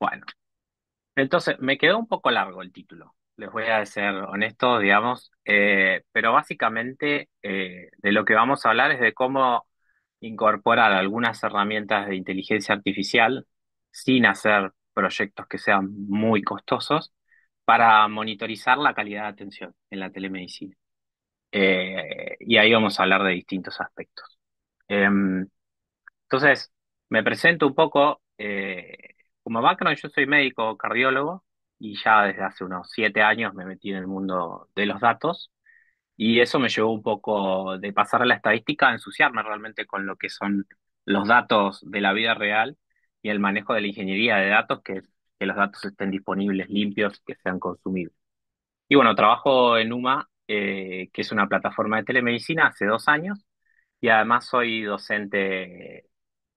Bueno, entonces me quedó un poco largo el título, les voy a ser honesto, digamos, pero básicamente de lo que vamos a hablar es de cómo incorporar algunas herramientas de inteligencia artificial sin hacer proyectos que sean muy costosos para monitorizar la calidad de atención en la telemedicina. Y ahí vamos a hablar de distintos aspectos. Em, entonces, me presento un poco. Como background, yo soy médico cardiólogo y ya desde hace unos 7 años me metí en el mundo de los datos y eso me llevó un poco de pasar a la estadística a ensuciarme realmente con lo que son los datos de la vida real y el manejo de la ingeniería de datos, que los datos estén disponibles, limpios, que sean consumibles. Y bueno, trabajo en UMA, que es una plataforma de telemedicina, hace 2 años y además soy docente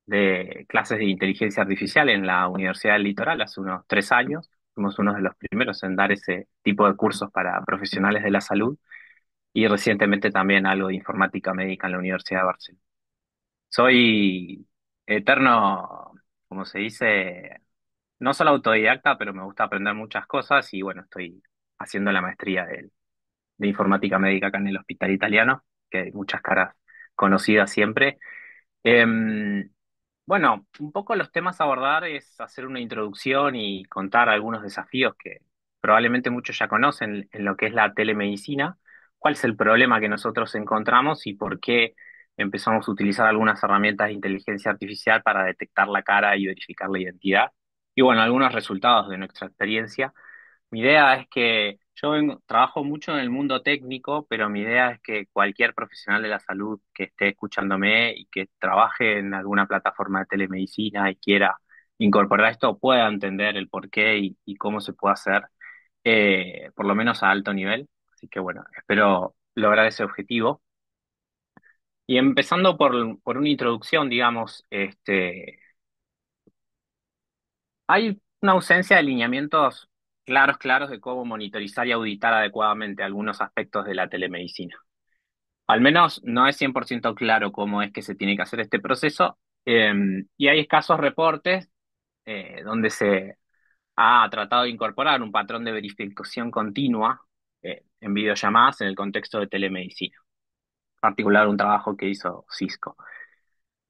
de clases de inteligencia artificial en la Universidad del Litoral hace unos 3 años. Fuimos uno de los primeros en dar ese tipo de cursos para profesionales de la salud y recientemente también algo de informática médica en la Universidad de Barcelona. Soy eterno, como se dice, no solo autodidacta, pero me gusta aprender muchas cosas y bueno, estoy haciendo la maestría de informática médica acá en el Hospital Italiano, que hay muchas caras conocidas siempre. Em, bueno, un poco los temas a abordar es hacer una introducción y contar algunos desafíos que probablemente muchos ya conocen en lo que es la telemedicina, cuál es el problema que nosotros encontramos y por qué empezamos a utilizar algunas herramientas de inteligencia artificial para detectar la cara y verificar la identidad. Y bueno, algunos resultados de nuestra experiencia. Mi idea es que trabajo mucho en el mundo técnico, pero mi idea es que cualquier profesional de la salud que esté escuchándome y que trabaje en alguna plataforma de telemedicina y quiera incorporar esto pueda entender el porqué y cómo se puede hacer, por lo menos a alto nivel. Así que bueno, espero lograr ese objetivo. Y empezando por una introducción, digamos, hay una ausencia de lineamientos claros de cómo monitorizar y auditar adecuadamente algunos aspectos de la telemedicina. Al menos no es 100% claro cómo es que se tiene que hacer este proceso, y hay escasos reportes donde se ha tratado de incorporar un patrón de verificación continua en videollamadas en el contexto de telemedicina, en particular un trabajo que hizo Cisco.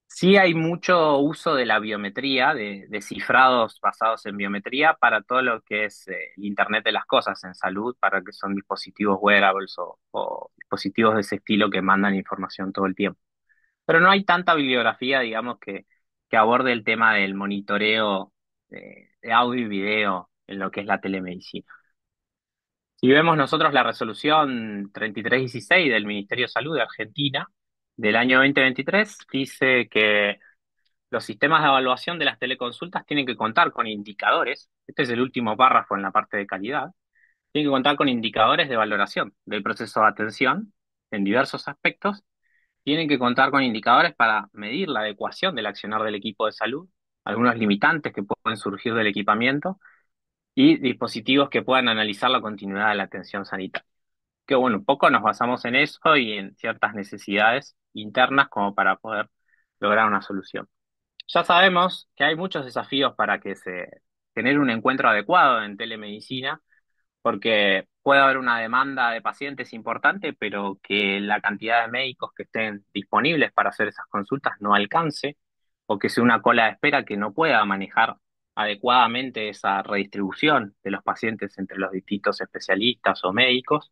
Sí hay mucho uso de la biometría, de cifrados basados en biometría para todo lo que es el Internet de las cosas en salud, para que son dispositivos wearables o dispositivos de ese estilo que mandan información todo el tiempo. Pero no hay tanta bibliografía, digamos, que aborde el tema del monitoreo de audio y video en lo que es la telemedicina. Si vemos nosotros la resolución 3316 del Ministerio de Salud de Argentina del año 2023, dice que los sistemas de evaluación de las teleconsultas tienen que contar con indicadores, este es el último párrafo en la parte de calidad, tienen que contar con indicadores de valoración del proceso de atención en diversos aspectos, tienen que contar con indicadores para medir la adecuación del accionar del equipo de salud, algunos limitantes que pueden surgir del equipamiento y dispositivos que puedan analizar la continuidad de la atención sanitaria. Que bueno, un poco nos basamos en eso y en ciertas necesidades internas como para poder lograr una solución. Ya sabemos que hay muchos desafíos para que se genere un encuentro adecuado en telemedicina, porque puede haber una demanda de pacientes importante, pero que la cantidad de médicos que estén disponibles para hacer esas consultas no alcance, o que sea una cola de espera que no pueda manejar adecuadamente esa redistribución de los pacientes entre los distintos especialistas o médicos.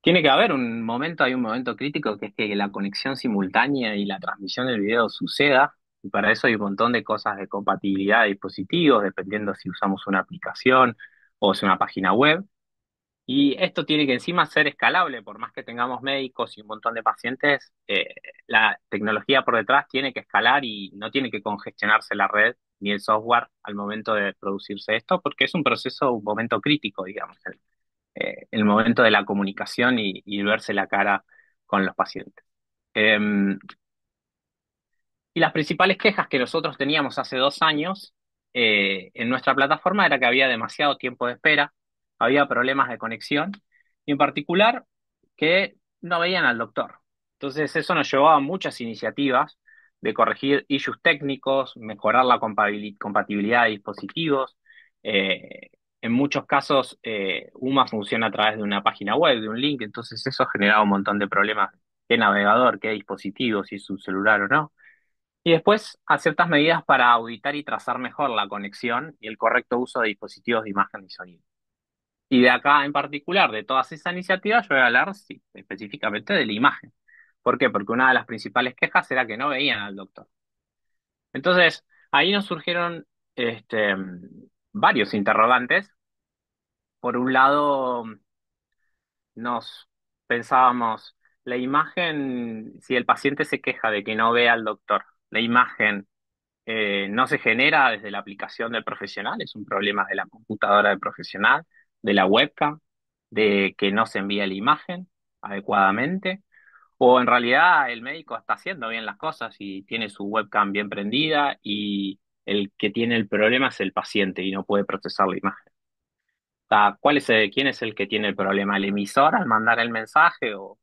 Tiene que haber un momento, hay un momento crítico que es que la conexión simultánea y la transmisión del video suceda, y para eso hay un montón de cosas de compatibilidad de dispositivos, dependiendo si usamos una aplicación o es una página web. Y esto tiene que encima ser escalable, por más que tengamos médicos y un montón de pacientes, la tecnología por detrás tiene que escalar y no tiene que congestionarse la red ni el software al momento de producirse esto, porque es un proceso, un momento crítico, digamos, el momento de la comunicación y verse la cara con los pacientes. Eh, y las principales quejas que nosotros teníamos hace 2 años en nuestra plataforma era que había demasiado tiempo de espera, había problemas de conexión y en particular que no veían al doctor. Entonces eso nos llevó a muchas iniciativas de corregir issues técnicos, mejorar la compatibilidad de dispositivos, Eh, en muchos casos, UMA funciona a través de una página web, de un link, entonces eso genera un montón de problemas. ¿Qué navegador, qué dispositivo, si es un celular o no? Y después, a ciertas medidas para auditar y trazar mejor la conexión y el correcto uso de dispositivos de imagen y sonido. Y de acá en particular, de todas esas iniciativas, yo voy a hablar sí, específicamente de la imagen. ¿Por qué? Porque una de las principales quejas era que no veían al doctor. Entonces, ahí nos surgieron este, varios interrogantes. Por un lado, nos pensábamos, la imagen, si el paciente se queja de que no ve al doctor, la imagen no se genera desde la aplicación del profesional, es un problema de la computadora del profesional, de la webcam, de que no se envía la imagen adecuadamente, o en realidad el médico está haciendo bien las cosas y tiene su webcam bien prendida y el que tiene el problema es el paciente y no puede procesar la imagen. O sea, quién es el que tiene el problema? ¿El emisor al mandar el mensaje o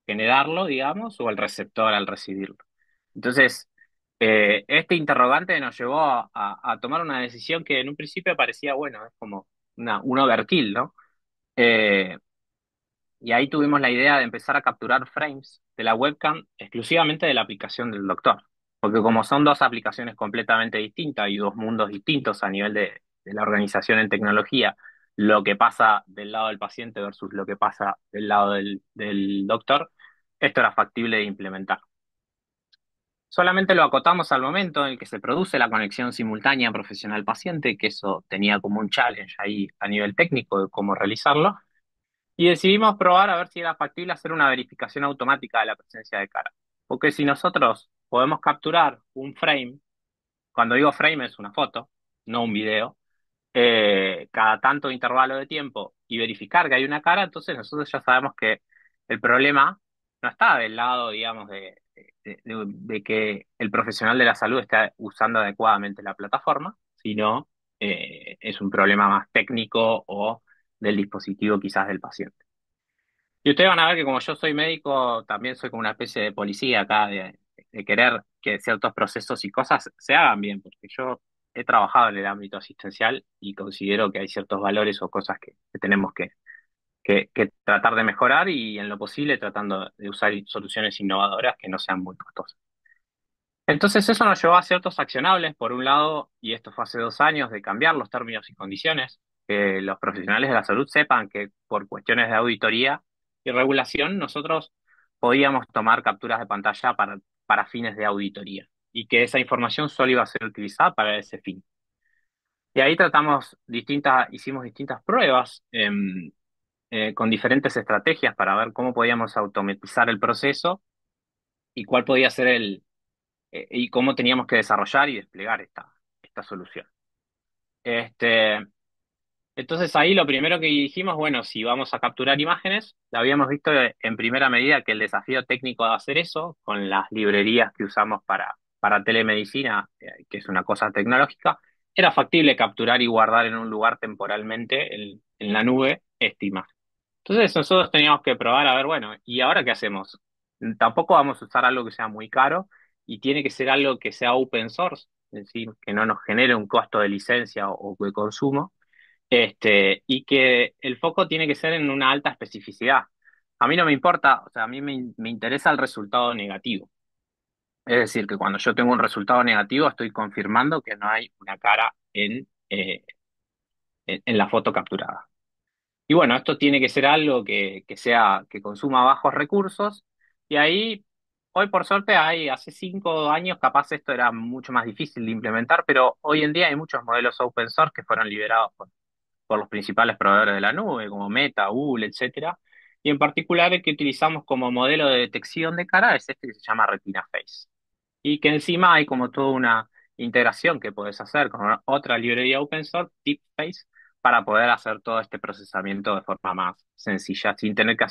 generarlo, digamos, o el receptor al recibirlo? Entonces, este interrogante nos llevó a tomar una decisión que en un principio parecía, bueno, es como un overkill, ¿no? Eh, y ahí tuvimos la idea de empezar a capturar frames de la webcam exclusivamente de la aplicación del doctor. Porque como son dos aplicaciones completamente distintas y dos mundos distintos a nivel de la organización en tecnología, lo que pasa del lado del paciente versus lo que pasa del lado del doctor, esto era factible de implementar. Solamente lo acotamos al momento en el que se produce la conexión simultánea profesional-paciente, que eso tenía como un challenge ahí a nivel técnico de cómo realizarlo, y decidimos probar a ver si era factible hacer una verificación automática de la presencia de cara. Porque si nosotros podemos capturar un frame, cuando digo frame es una foto, no un video, cada tanto intervalo de tiempo y verificar que hay una cara, entonces nosotros ya sabemos que el problema no está del lado, digamos, de que el profesional de la salud está usando adecuadamente la plataforma, sino es un problema más técnico o del dispositivo quizás del paciente. Y ustedes van a ver que como yo soy médico, también soy como una especie de policía acá, de querer que ciertos procesos y cosas se hagan bien, porque yo he trabajado en el ámbito asistencial y considero que hay ciertos valores o cosas que tenemos que tratar de mejorar y en lo posible tratando de usar soluciones innovadoras que no sean muy costosas. Entonces eso nos llevó a ciertos accionables, por un lado, y esto fue hace 2 años, de cambiar los términos y condiciones, que los profesionales de la salud sepan que por cuestiones de auditoría y regulación nosotros podíamos tomar capturas de pantalla para fines de auditoría y que esa información solo iba a ser utilizada para ese fin. Y ahí hicimos distintas pruebas con diferentes estrategias para ver cómo podíamos automatizar el proceso y cuál podía ser y cómo teníamos que desarrollar y desplegar esta solución. Este, entonces ahí lo primero que dijimos, bueno, si vamos a capturar imágenes, lo habíamos visto en primera medida que el desafío técnico de hacer eso, con las librerías que usamos para telemedicina, que es una cosa tecnológica, era factible capturar y guardar en un lugar temporalmente en la nube esta imagen. Entonces nosotros teníamos que probar a ver, bueno, ¿y ahora qué hacemos? Tampoco vamos a usar algo que sea muy caro y tiene que ser algo que sea open source, es decir, que no nos genere un costo de licencia o de consumo, y que el foco tiene que ser en una alta especificidad. A mí no me importa, o sea, a mí me interesa el resultado negativo. Es decir, que cuando yo tengo un resultado negativo estoy confirmando que no hay una cara en la foto capturada. Y bueno, esto tiene que ser algo que consuma bajos recursos. Y ahí, hoy por suerte, hace 5 años capaz esto era mucho más difícil de implementar, pero hoy en día hay muchos modelos open source que fueron liberados por los principales proveedores de la nube, como Meta, Google, etcétera. Y en particular el que utilizamos como modelo de detección de cara es este que se llama Retina Face y que encima hay como toda una integración que puedes hacer con otra librería open source, DeepSpace, para poder hacer todo este procesamiento de forma más sencilla, sin tener que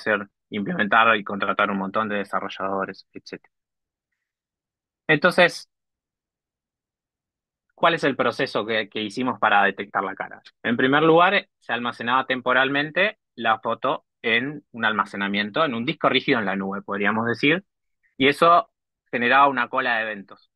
implementar y contratar un montón de desarrolladores, etcétera. Entonces, ¿cuál es el proceso que hicimos para detectar la cara? En primer lugar, se almacenaba temporalmente la foto en un almacenamiento, en un disco rígido en la nube, podríamos decir, y eso generaba una cola de eventos.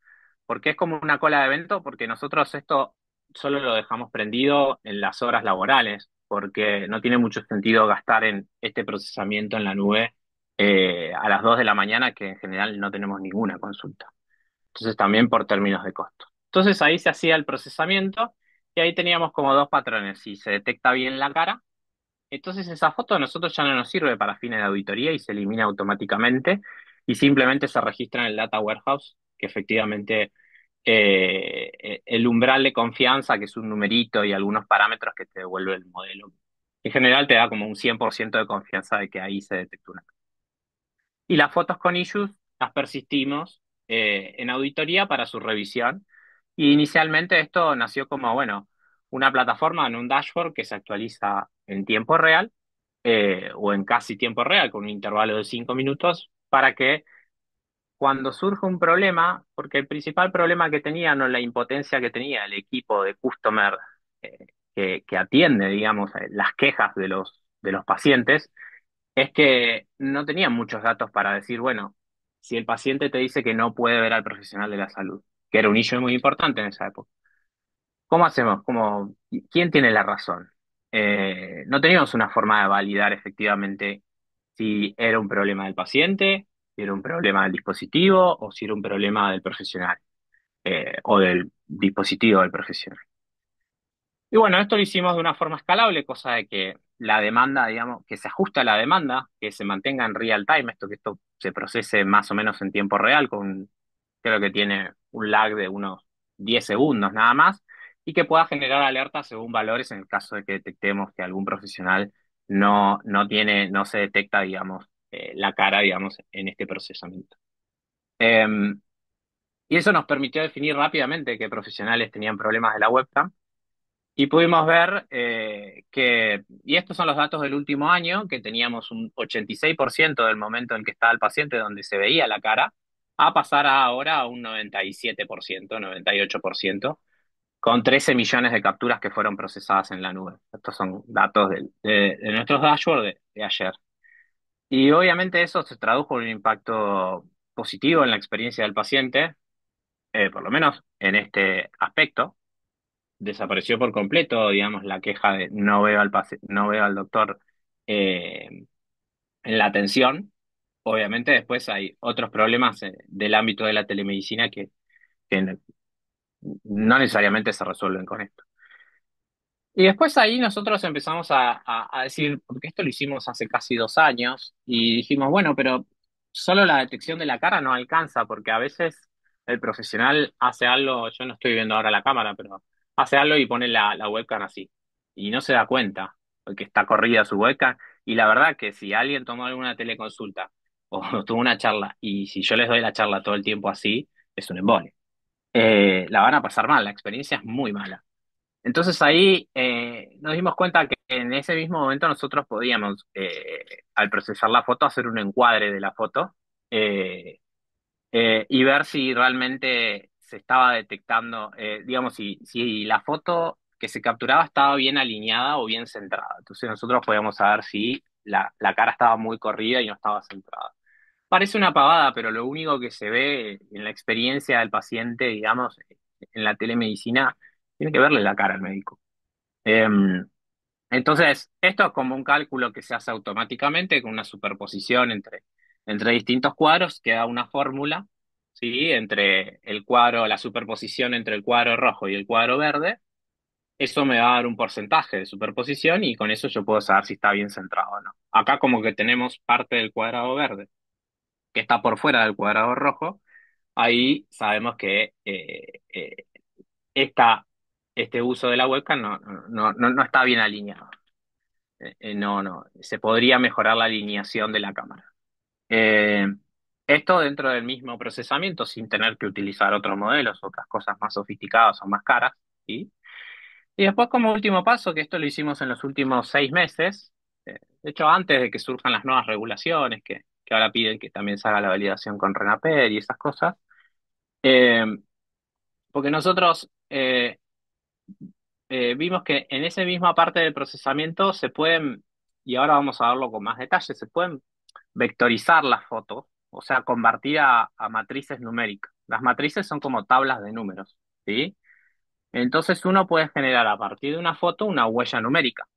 ¿Por qué es como una cola de eventos? Porque nosotros esto solo lo dejamos prendido en las horas laborales, porque no tiene mucho sentido gastar en este procesamiento en la nube a las 2 de la mañana, que en general no tenemos ninguna consulta. Entonces también por términos de costo. Entonces ahí se hacía el procesamiento y ahí teníamos como dos patrones. Si se detecta bien la cara, entonces esa foto a nosotros ya no nos sirve para fines de auditoría y se elimina automáticamente y simplemente se registra en el Data Warehouse, que efectivamente el umbral de confianza, que es un numerito y algunos parámetros que te devuelve el modelo. En general te da como un 100% de confianza de que ahí se detectó una. Y las fotos con issues las persistimos en auditoría para su revisión. Y inicialmente esto nació como, bueno, una plataforma en un dashboard que se actualiza en tiempo real o en casi tiempo real, con un intervalo de 5 minutos, para que cuando surge un problema, porque el principal problema que tenía, no la impotencia que tenía el equipo de customer que atiende, digamos, las quejas de los pacientes, es que no tenían muchos datos para decir, bueno, si el paciente te dice que no puede ver al profesional de la salud, que era un issue muy importante en esa época. ¿Cómo hacemos? ¿Quién tiene la razón? No teníamos una forma de validar efectivamente si era un problema del paciente, si era un problema del dispositivo o si era un problema del profesional o del dispositivo del profesional. Y bueno, esto lo hicimos de una forma escalable, cosa de que la demanda, digamos, que se ajuste a la demanda, que se mantenga en real time, que esto se procese más o menos en tiempo real, creo que tiene un lag de unos 10 segundos nada más, y que pueda generar alertas según valores en el caso de que detectemos que algún profesional no se detecta, digamos, la cara, digamos, en este procesamiento. Em, y eso nos permitió definir rápidamente qué profesionales tenían problemas de la webcam y pudimos ver y estos son los datos del último año, que teníamos un 86% del momento en que estaba el paciente donde se veía la cara, a pasar ahora a un 97%, 98%, con 13 millones de capturas que fueron procesadas en la nube. Estos son datos de nuestros dashboards de ayer. Y obviamente eso se tradujo en un impacto positivo en la experiencia del paciente, por lo menos en este aspecto desapareció por completo, digamos, la queja de no veo al doctor eh, en la atención. Obviamente después hay otros problemas del ámbito de la telemedicina que no necesariamente se resuelven con esto. Y después ahí nosotros empezamos a decir, porque esto lo hicimos hace casi 2 años, y dijimos, bueno, pero solo la detección de la cara no alcanza, porque a veces el profesional hace algo, yo no estoy viendo ahora la cámara, pero hace algo y pone la webcam así, y no se da cuenta, porque está corrida su webcam, y la verdad que si alguien tomó alguna teleconsulta o tuvo una charla, y si yo les doy la charla todo el tiempo así, es un embole. La van a pasar mal, la experiencia es muy mala. Entonces ahí nos dimos cuenta que en ese mismo momento nosotros podíamos, al procesar la foto, hacer un encuadre de la foto eh, y ver si realmente se estaba detectando, digamos, si la foto que se capturaba estaba bien alineada o bien centrada. Entonces nosotros podíamos saber si la cara estaba muy corrida y no estaba centrada. Parece una pavada, pero lo único que se ve en la experiencia del paciente, digamos, en la telemedicina, tiene que verle la cara al médico. Em, entonces, esto es como un cálculo que se hace automáticamente con una superposición entre distintos cuadros que da una fórmula, ¿sí? Entre el cuadro, la superposición entre el cuadro rojo y el cuadro verde. Eso me va a dar un porcentaje de superposición y con eso yo puedo saber si está bien centrado o no. Acá como que tenemos parte del cuadrado verde que está por fuera del cuadrado rojo, ahí sabemos que esta, este uso de la webcam no está bien alineado. No, se podría mejorar la alineación de la cámara. Eh, Esto dentro del mismo procesamiento, sin tener que utilizar otros modelos, otras cosas más sofisticadas o más caras, ¿sí? Y después como último paso, que esto lo hicimos en los últimos 6 meses, de hecho antes de que surjan las nuevas regulaciones que ahora piden que también se haga la validación con RENAPER y esas cosas, eh, porque nosotros vimos que en esa misma parte del procesamiento se pueden, y ahora vamos a verlo con más detalle, se pueden vectorizar las fotos, o sea, convertir a matrices numéricas. Las matrices son como tablas de números, ¿sí? Entonces uno puede generar a partir de una foto una huella numérica.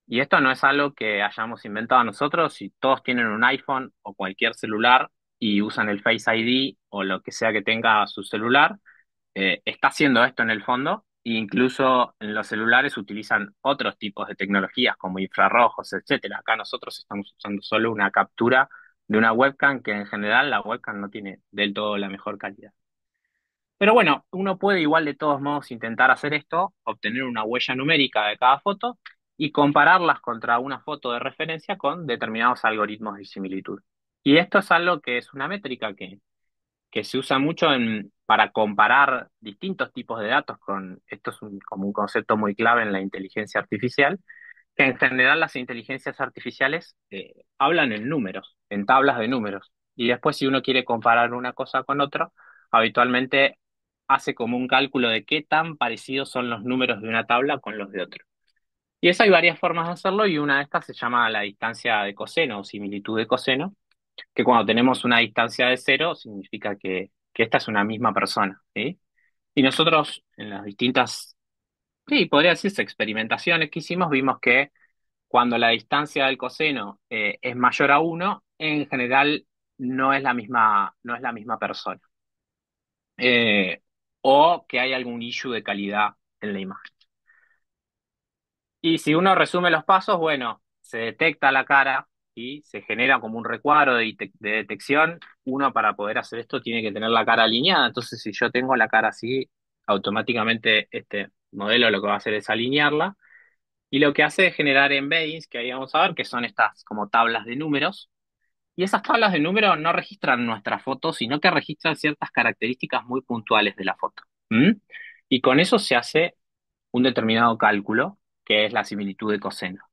Y esto no es algo que hayamos inventado nosotros. Si todos tienen un iPhone o cualquier celular y usan el Face ID o lo que sea que tenga su celular, está haciendo esto en el fondo. E incluso en los celulares utilizan otros tipos de tecnologías como infrarrojos, etcétera. Acá nosotros estamos usando solo una captura de una webcam que en general la webcam no tiene del todo la mejor calidad. Pero bueno, uno puede igual de todos modos intentar hacer esto, obtener una huella numérica de cada foto y compararlas contra una foto de referencia con determinados algoritmos de similitud. Y esto es algo que es una métrica que se usa mucho para comparar distintos tipos de datos con, esto es como un concepto muy clave en la inteligencia artificial, que en general las inteligencias artificiales hablan en números, en tablas de números. Y después si uno quiere comparar una cosa con otra, habitualmente hace como un cálculo de qué tan parecidos son los números de una tabla con los de otra. Y eso hay varias formas de hacerlo y una de estas se llama la distancia de coseno o similitud de coseno, que cuando tenemos una distancia de cero significa que esta es una misma persona, ¿sí? Y nosotros en las distintas, sí, podría decirse experimentaciones que hicimos, vimos que cuando la distancia del coseno es mayor a uno, en general no es la misma persona. Eh, o que hay algún issue de calidad en la imagen. Y si uno resume los pasos, bueno, se detecta la cara y se genera como un recuadro de detección. Uno para poder hacer esto tiene que tener la cara alineada. Entonces, si yo tengo la cara así, automáticamente este modelo lo que va a hacer es alinearla. Y lo que hace es generar embeddings, que ahí vamos a ver, que son estas como tablas de números. Y esas tablas de números no registran nuestra foto, sino que registran ciertas características muy puntuales de la foto. ¿Mm? Y con eso se hace un determinado cálculo, que es la similitud de coseno.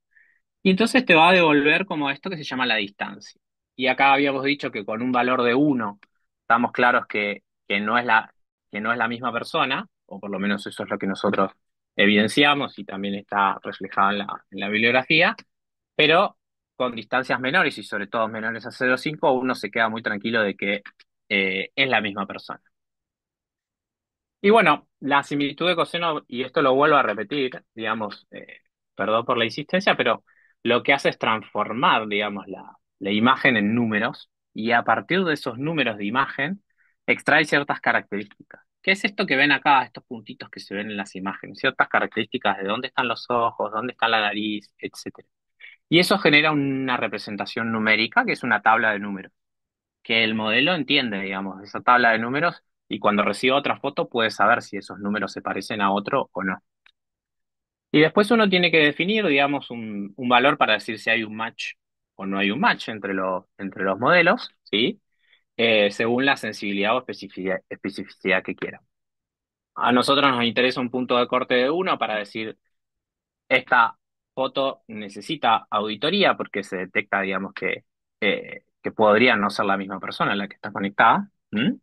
Y entonces te va a devolver como esto que se llama la distancia. Y acá habíamos dicho que con un valor de uno estamos claros que no es la misma persona, o por lo menos eso es lo que nosotros evidenciamos y también está reflejado en la bibliografía, pero con distancias menores y sobre todo menores a 0,5 uno se queda muy tranquilo de que es la misma persona. Y bueno, la similitud de coseno, y esto lo vuelvo a repetir, digamos, perdón por la insistencia, pero lo que hace es transformar, digamos, la imagen en números y a partir de esos números de imagen extrae ciertas características. ¿Qué es esto que ven acá, estos puntitos que se ven en las imágenes? Ciertas características de dónde están los ojos, dónde está la nariz, etcétera. Y eso genera una representación numérica, que es una tabla de números que el modelo entiende, digamos, esa tabla de números y cuando recibe otra foto puede saber si esos números se parecen a otro o no. Y después uno tiene que definir, digamos, un valor para decir si hay un match o no hay un match entre los modelos, ¿sí? Según la sensibilidad o especificidad que quiera. A nosotros nos interesa un punto de corte de uno para decir, esta foto necesita auditoría porque se detecta, digamos, que podría no ser la misma persona en la que está conectada. ¿M?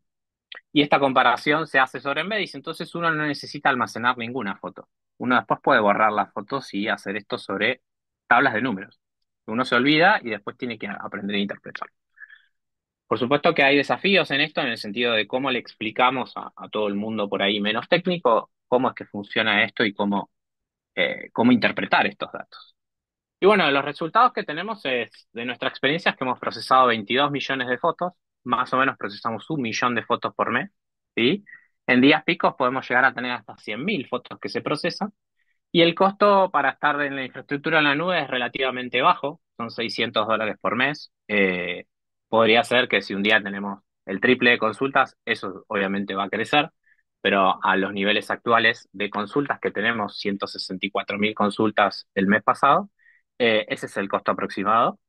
Y esta comparación se hace sobre Embedis, entonces uno no necesita almacenar ninguna foto. Uno después puede borrar las fotos y hacer esto sobre tablas de números. Uno se olvida y después tiene que aprender a interpretar. Por supuesto que hay desafíos en esto, en el sentido de cómo le explicamos a todo el mundo por ahí menos técnico cómo es que funciona esto y cómo interpretar estos datos. Y bueno, los resultados que tenemos es, de nuestra experiencia es que hemos procesado 22 millones de fotos, más o menos procesamos 1 millón de fotos por mes, ¿sí? En días picos podemos llegar a tener hasta 100.000 fotos que se procesan, y el costo para estar en la infraestructura en la nube es relativamente bajo, son $600 por mes. Podría ser que si un día tenemos el triple de consultas, eso obviamente va a crecer, pero a los niveles actuales de consultas que tenemos, 164.000 consultas el mes pasado, ese es el costo aproximado.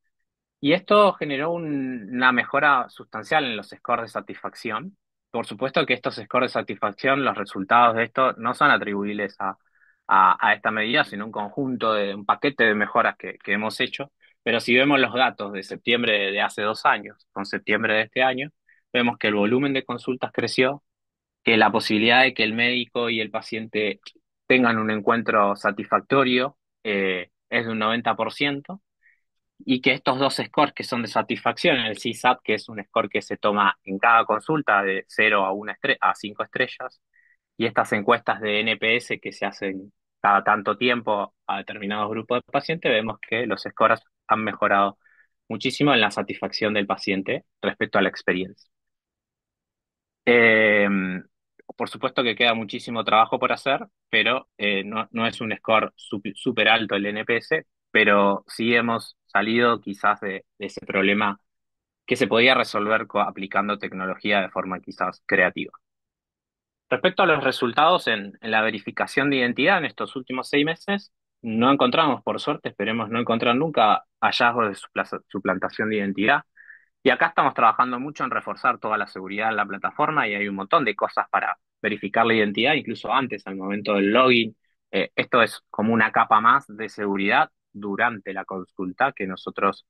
Y esto generó una mejora sustancial en los scores de satisfacción. Por supuesto que estos scores de satisfacción, los resultados de esto no son atribuibles a esta medida, sino un conjunto de un paquete de mejoras que hemos hecho. Pero si vemos los datos de septiembre de hace 2 años con septiembre de este año, vemos que el volumen de consultas creció, que la posibilidad de que el médico y el paciente tengan un encuentro satisfactorio es de un 90% y que estos dos scores que son de satisfacción, el CSAT, que es un score que se toma en cada consulta de 0 a 1 a 5 estrellas, y estas encuestas de NPS que se hacen cada tanto tiempo a determinados grupos de pacientes, vemos que los scores han mejorado muchísimo en la satisfacción del paciente respecto a la experiencia. Eh, por supuesto que queda muchísimo trabajo por hacer, pero no es un score súper alto el NPS, pero sí hemos salido quizás de ese problema que se podía resolver aplicando tecnología de forma quizás creativa. Respecto a los resultados en la verificación de identidad en estos últimos 6 meses, no encontramos, por suerte, esperemos no encontrar nunca hallazgos de suplantación de identidad. Y acá estamos trabajando mucho en reforzar toda la seguridad en la plataforma y hay un montón de cosas para verificar la identidad, incluso antes, al momento del login. Esto es como una capa más de seguridad durante la consulta que nosotros,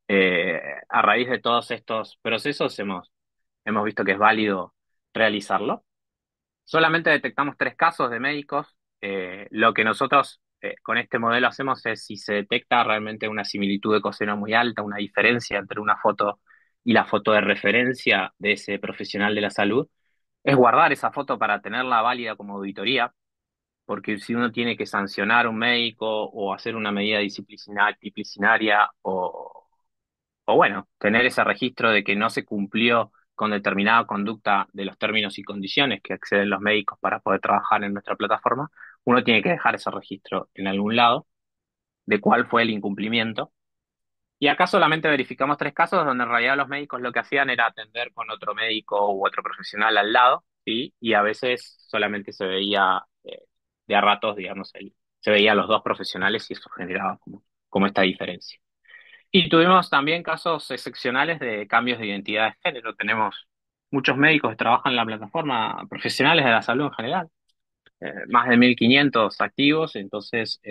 a raíz de todos estos procesos, hemos visto que es válido realizarlo. Solamente detectamos 3 casos de médicos. Lo que nosotros con este modelo hacemos es si se detecta realmente una similitud de coseno muy alta, una diferencia entre una foto y la foto de referencia de ese profesional de la salud, es guardar esa foto para tenerla válida como auditoría, porque si uno tiene que sancionar a un médico o hacer una medida disciplinaria o bueno, tener ese registro de que no se cumplió con determinada conducta de los términos y condiciones que acceden los médicos para poder trabajar en nuestra plataforma, uno tiene que dejar ese registro en algún lado de cuál fue el incumplimiento. Y acá solamente verificamos 3 casos donde en realidad los médicos lo que hacían era atender con otro médico u otro profesional al lado, ¿sí? Y a veces solamente se veía de a ratos, digamos, se veía a los dos profesionales y eso generaba como esta diferencia. Y tuvimos también casos excepcionales de cambios de identidad de género. Tenemos muchos médicos que trabajan en la plataforma, profesionales de la salud en general, más de 1.500 activos, entonces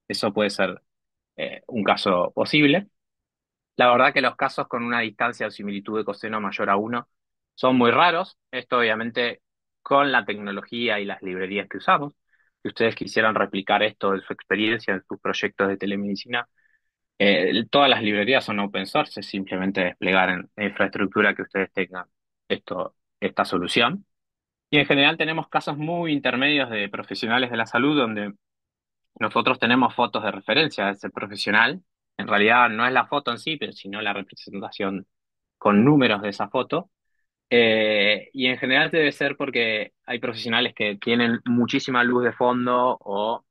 eso puede ser un caso posible. La verdad que los casos con una distancia o similitud de coseno mayor a 1 son muy raros. Esto obviamente con la tecnología y las librerías que usamos. Si ustedes quisieran replicar esto de su experiencia en sus proyectos de telemedicina, todas las librerías son open source, es simplemente desplegar en la infraestructura que ustedes tengan esta solución. Y en general tenemos casos muy intermedios de profesionales de la salud donde nosotros tenemos fotos de referencia de ese profesional. En realidad no es la foto en sí, pero sino la representación con números de esa foto. Y en general debe ser porque hay profesionales que tienen muchísima luz de fondo o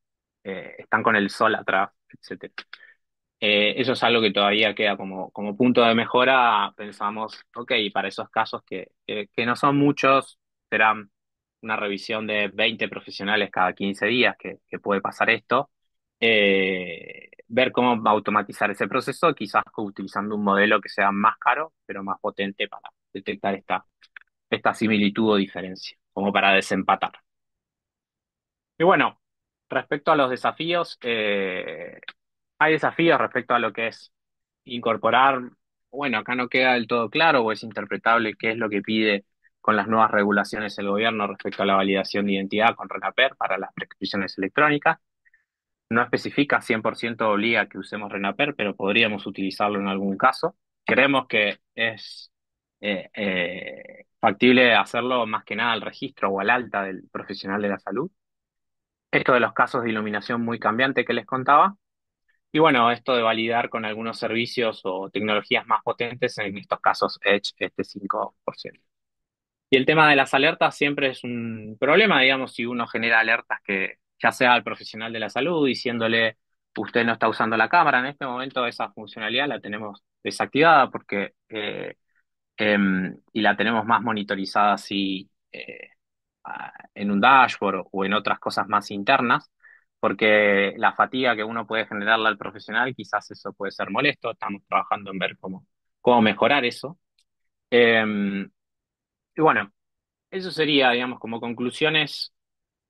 están con el sol atrás, etc. Eso es algo que todavía queda como punto de mejora. Pensamos, ok, para esos casos que no son muchos, serán una revisión de 20 profesionales cada 15 días que puede pasar esto. Ver cómo automatizar ese proceso, quizás utilizando un modelo que sea más caro, pero más potente para detectar esta similitud o diferencia, como para desempatar. Y bueno, respecto a los desafíos, hay desafíos respecto a lo que es incorporar, bueno, acá no queda del todo claro o es interpretable qué es lo que pide con las nuevas regulaciones el gobierno respecto a la validación de identidad con RENAPER para las prescripciones electrónicas. No especifica 100% obliga que usemos RENAPER, pero podríamos utilizarlo en algún caso. Creemos que es factible hacerlo más que nada al registro o al alta del profesional de la salud. Esto de los casos de iluminación muy cambiante que les contaba. Y bueno, esto de validar con algunos servicios o tecnologías más potentes, en estos casos Edge, este 5%. Y el tema de las alertas siempre es un problema, digamos, si uno genera alertas que ya sea al profesional de la salud diciéndole, usted no está usando la cámara, en este momento esa funcionalidad la tenemos desactivada porque y la tenemos más monitorizada así en un dashboard o en otras cosas más internas, porque la fatiga que uno puede generarle al profesional, quizás eso puede ser molesto, estamos trabajando en ver cómo mejorar eso. Eh, y bueno, eso sería, digamos, como conclusiones,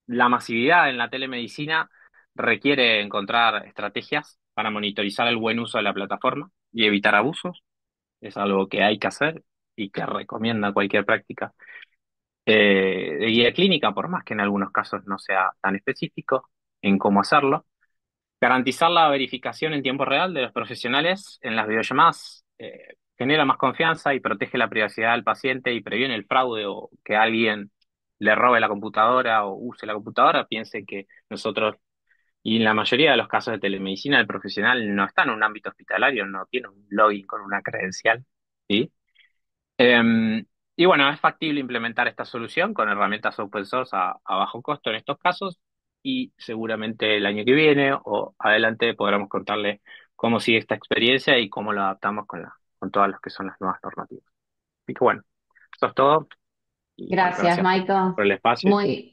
la masividad en la telemedicina requiere encontrar estrategias para monitorizar el buen uso de la plataforma y evitar abusos. Es algo que hay que hacer y que recomienda cualquier práctica de guía clínica, por más que en algunos casos no sea tan específico en cómo hacerlo. Garantizar la verificación en tiempo real de los profesionales en las videollamadas genera más confianza y protege la privacidad del paciente y previene el fraude o que alguien le robe la computadora o use la computadora, piense que nosotros, y en la mayoría de los casos de telemedicina, el profesional no está en un ámbito hospitalario, no tiene un login con una credencial, ¿sí? Y bueno, es factible implementar esta solución con herramientas open source a bajo costo en estos casos y seguramente el año que viene o adelante podremos contarle cómo sigue esta experiencia y cómo lo adaptamos con todas las que son las nuevas normativas. Así que bueno, eso es todo y bueno, Gracias, gracias Maiko. por el espacio. Muy,